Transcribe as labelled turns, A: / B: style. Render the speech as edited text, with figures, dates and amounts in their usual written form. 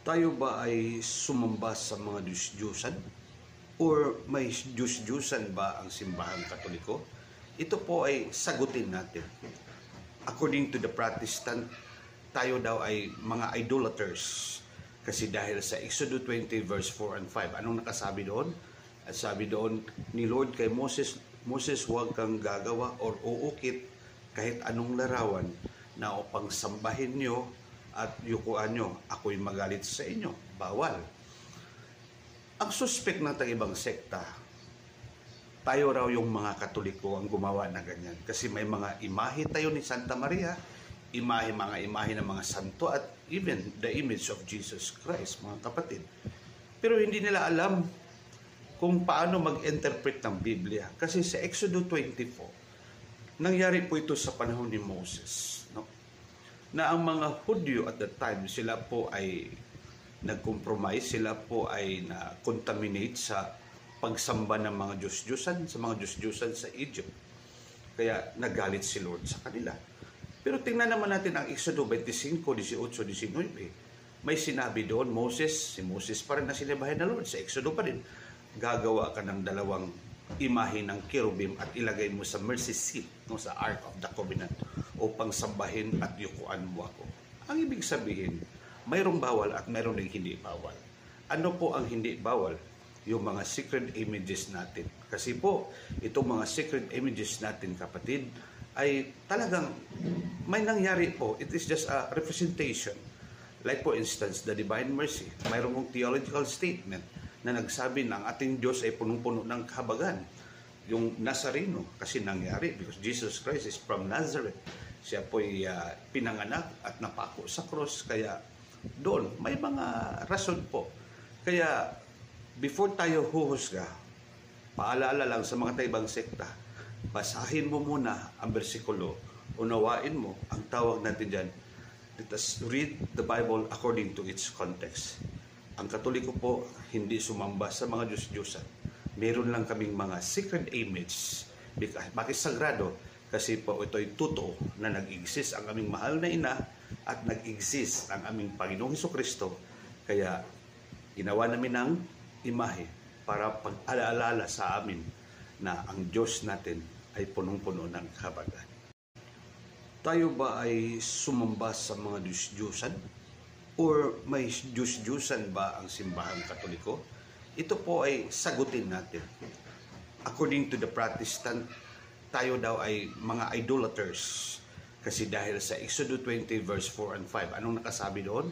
A: Tayo ba ay sumamba sa mga Diyos-Diyusan? Or may Diyos-Diyusan ba ang simbahang Katoliko? Ito po ay sagutin natin. According to the Protestant, tayo daw ay mga idolaters. Kasi dahil sa Exodus 20 verse 4 and 5, anong nakasabi doon? At sabi doon ni Lord kay Moses, huwag kang gagawa or uukit kahit anong larawan na upang sambahin nyo at yukuan nyo, ako'y magalit sa inyo. Bawal. Ang suspect ng ibang sekta, tayo raw yung mga Katoliko ang gumawa na ganyan. Kasi may mga imahe tayo ni Santa Maria, mga imahe ng mga santo at even the image of Jesus Christ, mga kapatid. Pero hindi nila alam kung paano mag-interpret ng Biblia. Kasi sa Exodus 24, nangyari po ito sa panahon ni Moses. No? Na ang mga Hudyo at the time, sila po ay nag-compromise, sila po ay na-contaminate sa pagsamba ng mga Diyos-Diyusan, sa mga Diyos-Diyusan sa Egypt. Kaya nagalit si Lord sa kanila. Pero tingnan naman natin ang Exodus 25, 18, 19. May sinabi doon, si Moses pa rin na sinabahin na Lord, sa Exodus pa rin, gagawa ka ng dalawang imahe ng cherubim at ilagay mo sa mercy seat, no, sa Ark of the Covenant, upang sambahin at yukuan mo ako. Ang ibig sabihin, mayroong bawal at mayroong hindi bawal. Ano po ang hindi bawal? Yung mga sacred images natin. Kasi po, itong mga sacred images natin, kapatid, ay talagang may nangyari po. It is just a representation. Like for instance, the Divine Mercy. Mayroong theological statement na nagsabi ng ating Diyos ay punong-puno ng kahabagan. Yung Nazareno, kasi nangyari because Jesus Christ is from Nazareth. Siya po'y pinanganak at napako sa cross. Kaya doon, may mga rason po. Kaya, before tayo huhusga, paalala lang sa mga taibang sekta, basahin mo muna ang bersikulo, unawain mo, ang tawag natin dyan, let us read the Bible according to its context. Ang Katoliko po, hindi sumamba sa mga Diyos-Diyusan. Meron lang kaming mga sacred image. Bakit sagrado? Kasi po ito'y totoo na nag-exist ang aming mahal na ina at nag-exist ang aming Panginoong Hesukristo. Kaya ginawa namin ng imahe para pag-alaalala sa amin na ang Diyos natin ay punong-puno ng kahabagan. Tayo ba ay sumamba sa mga Diyos-Diyusan? Or may Diyos-Diyusan ba ang simbahang Katoliko? Ito po ay sagutin natin. According to the Protestant, tayo daw ay mga idolaters. Kasi dahil sa Exodus 20 verse 4 and 5, anong nakasabi doon?